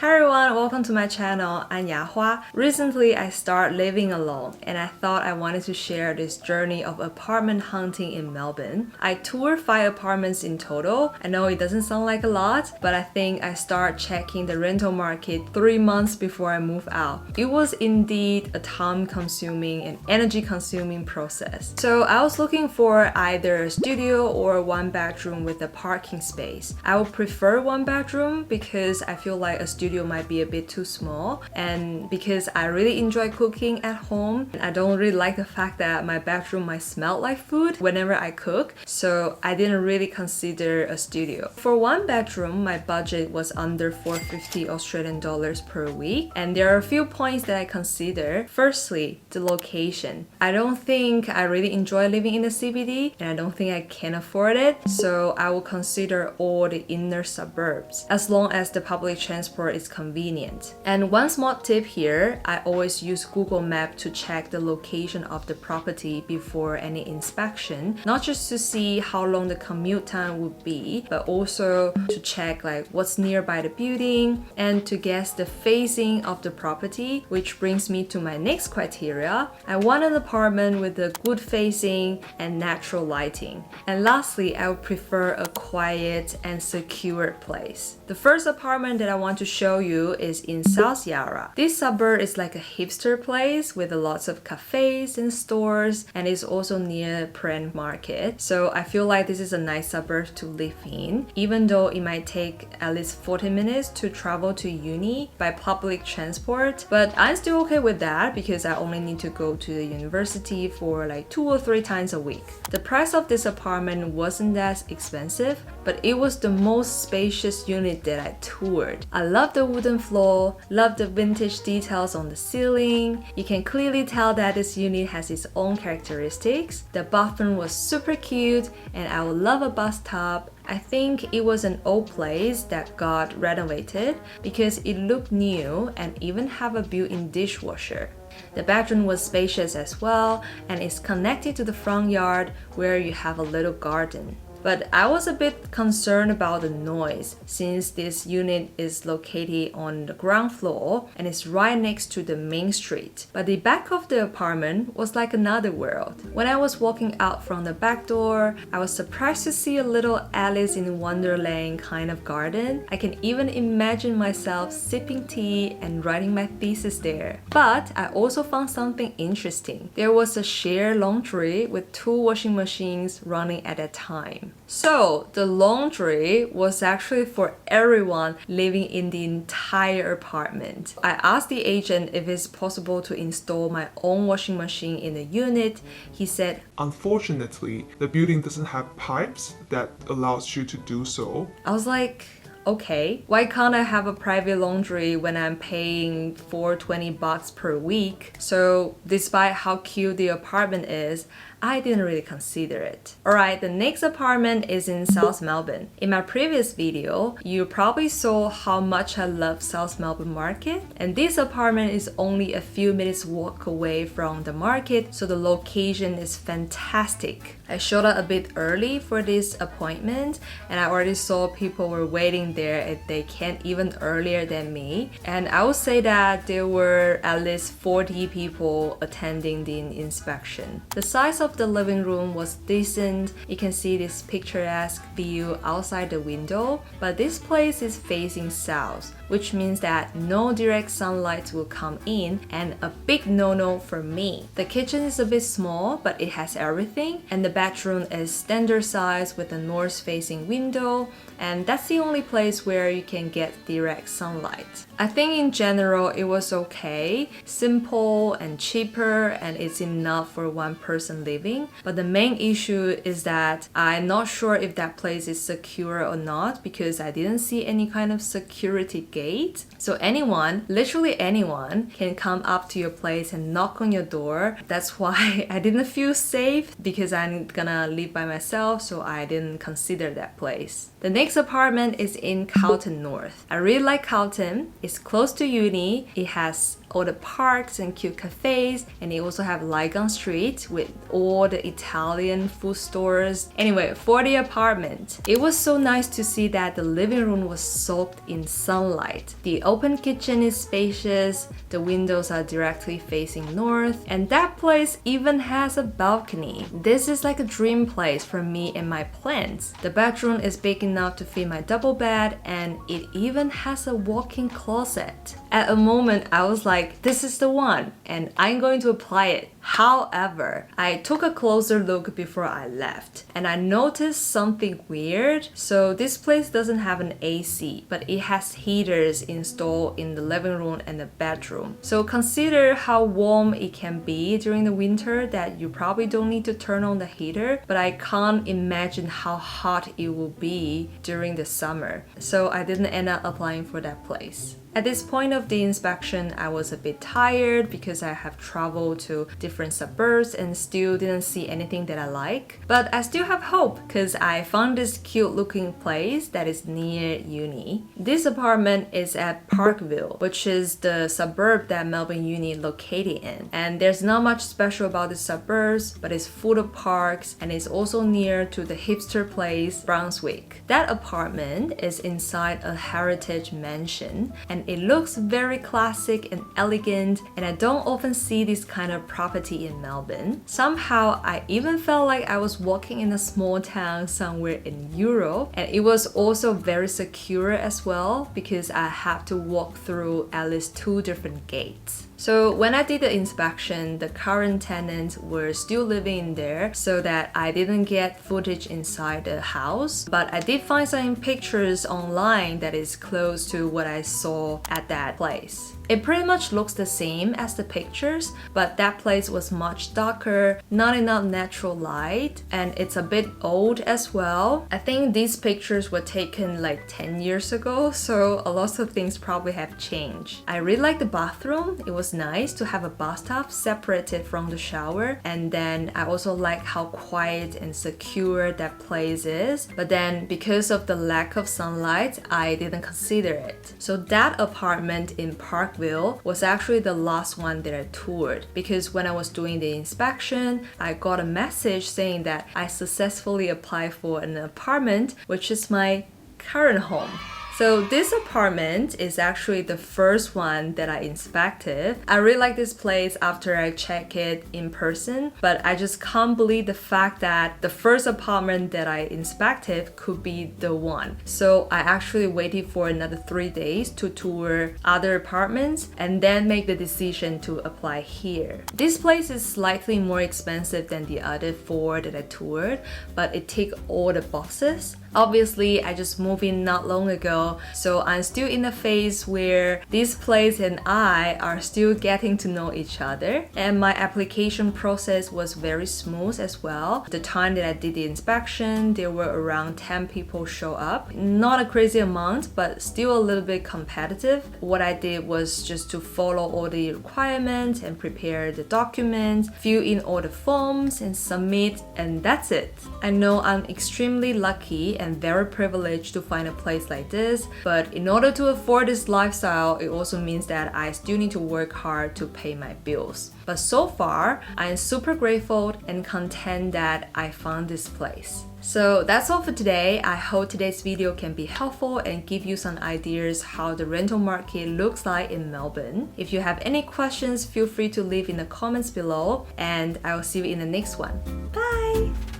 Hi everyone, welcome to my channel. I'm Yahua. Recently, I started living alone and I thought I wanted to share this journey of apartment hunting in Melbourne. I toured 5 apartments in total. I know it doesn't sound like a lot, but I think I started checking the rental market 3 months before I moved out. It was indeed a time-consuming and energy-consuming process. So I was looking for either a studio or a 1-bedroom with a parking space. I would prefer 1-bedroom because I feel like a studio might be a bit too small, and because I really enjoy cooking at home. I don't really like the fact that my bedroom might smell like food whenever I cook, so I didn't really consider a studio. For 1 bedroom, my budget was under 450 Australian dollars per week, and there are a few points that I consider. Firstly, the location. I don't think I really enjoy living in the CBD, and I don't think I can afford it, so I will consider all the inner suburbs, as long as the public transport is convenient. And one small tip here, I always use Google Maps to check the location of the property before any inspection, not just to see how long the commute time would be, but also to check like what's nearby the building and to guess the facing of the property, which brings me to my next criteria. I want an apartment with a good facing and natural lighting. And lastly, I would prefer a quiet and secure place. The first apartment that I want to show you is in South Yarra. This suburb is like a hipster place with lots of cafes and stores, and it's also near Pren Market. So I feel like this is a nice suburb to live in, even though it might take at least 40 minutes to travel to uni by public transport. But I'm still okay with that because I only need to go to the university for like 2 or 3 times a week. The price of this apartment wasn't that expensive, but it was the most spacious unit that I toured. I love the wooden floor, love the vintage details on the ceiling. You can clearly tell that this unit has its own characteristics. The bathroom was super cute, and I would love a bathtub. I think it was an old place that got renovated because it looked new and even have a built-in dishwasher. The bedroom was spacious as well, and is connected to the front yard where you have a little garden. But I was a bit concerned about the noise since this unit is located on the ground floor and is right next to the main street. But the back of the apartment was like another world. When I was walking out from the back door, I was surprised to see a little Alice in Wonderland kind of garden. I can even imagine myself sipping tea and writing my thesis there. But I also found something interesting. There was a shared laundry with 2 washing machines running at a time. So the laundry was actually for everyone living in the entire apartment. I asked the agent if it's possible to install my own washing machine in the unit. He said, "Unfortunately, the building doesn't have pipes that allows you to do so." I was like, okay, why can't I have a private laundry when I'm paying $420 per week? So despite how cute the apartment is, I didn't really consider it. Alright, the next apartment is in South Melbourne. In my previous video, you probably saw how much I love South Melbourne Market, and this apartment is only a few minutes walk away from the market, so the location is fantastic. I showed up a bit early for this appointment, and I already saw people were waiting there and they came even earlier than me. And I would say that there were at least 40 people attending the inspection. The size of the living room was decent. You can see this picturesque view outside the window, but this place is facing south, which means that no direct sunlight will come in, and a big no-no for me. The kitchen is a bit small, but it has everything, and the bedroom is standard size with a north-facing window, and that's the only place where you can get direct sunlight. I think in general it was okay, simple and cheaper, and it's enough for 1 person living. But the main issue is that I'm not sure if that place is secure or not because I didn't see any kind of security gate. So anyone, literally anyone, can come up to your place and knock on your door. That's why I didn't feel safe because I'm gonna live by myself, so I didn't consider that place. The next apartment is in Carlton North. I really like Carlton. It's close to uni. It has all the parks and cute cafes, and they also have Lygon Street with all the Italian food stores. Anyway, for the apartment, it was so nice to see that the living room was soaked in sunlight. sunlight. The open kitchen is spacious, the windows are directly facing north, and that place even has a balcony. This is like a dream place for me and my plants. The bedroom is big enough to fit my double bed, and it even has a walk-in closet. At a moment, I was like, this is the one, and I'm going to apply it. However, I took a closer look before I left, and I noticed something weird. So this place doesn't have an AC, but it has heaters installed in the living room and the bedroom. So consider how warm it can be during the winter that you probably don't need to turn on the heater, but I can't imagine how hot it will be during the summer. So I didn't end up applying for that place. At this point of the inspection, I was a bit tired because I have traveled to different suburbs and still didn't see anything that I like. But I still have hope because I found this cute looking place that is near uni. This apartment is at Parkville, which is the suburb that Melbourne Uni located in. And there's not much special about the suburbs, but it's full of parks and it's also near to the hipster place, Brunswick. That apartment is inside a heritage mansion and it looks very classic and elegant, and I don't often see this kind of property in Melbourne. Somehow, I even felt like I was walking in a small town somewhere in Europe, and it was also very secure as well because I had to walk through at least 2 different gates. So when I did the inspection, the current tenants were still living in there so that I didn't get footage inside the house. But I did find some pictures online that is close to what I saw at that place. It pretty much looks the same as the pictures, but that place was much darker, not enough natural light, and it's a bit old as well. I think these pictures were taken like 10 years ago, so a lot of things probably have changed. I really like the bathroom. It was nice to have a bathtub separated from the shower, and then I also like how quiet and secure that place is. But then because of the lack of sunlight, I didn't consider it. So that apartment in Parkville was actually the last one that I toured, because when I was doing the inspection, I got a message saying that I successfully applied for an apartment, which is my current home. So this apartment is actually the first one that I inspected. I really like this place after I check it in person, but I just can't believe the fact that the first apartment that I inspected could be the one. So I actually waited for another 3 days to tour other apartments and then make the decision to apply here. This place is slightly more expensive than the other 4 that I toured, but it ticks all the boxes. Obviously, I just moved in not long ago, so I'm still in a phase where this place and I are still getting to know each other, and my application process was very smooth as well. The time that I did the inspection, there were around 10 people show up. Not a crazy amount, but still a little bit competitive. What I did was just to follow all the requirements and prepare the documents, fill in all the forms and submit, and that's it. I know I'm extremely lucky and very privileged to find a place like this, but in order to afford this lifestyle, it also means that I still need to work hard to pay my bills. But so far, I am super grateful and content that I found this place. So that's all for today. I hope today's video can be helpful and give you some ideas how the rental market looks like in Melbourne. If you have any questions, feel free to leave in the comments below, and I will see you in the next one. Bye!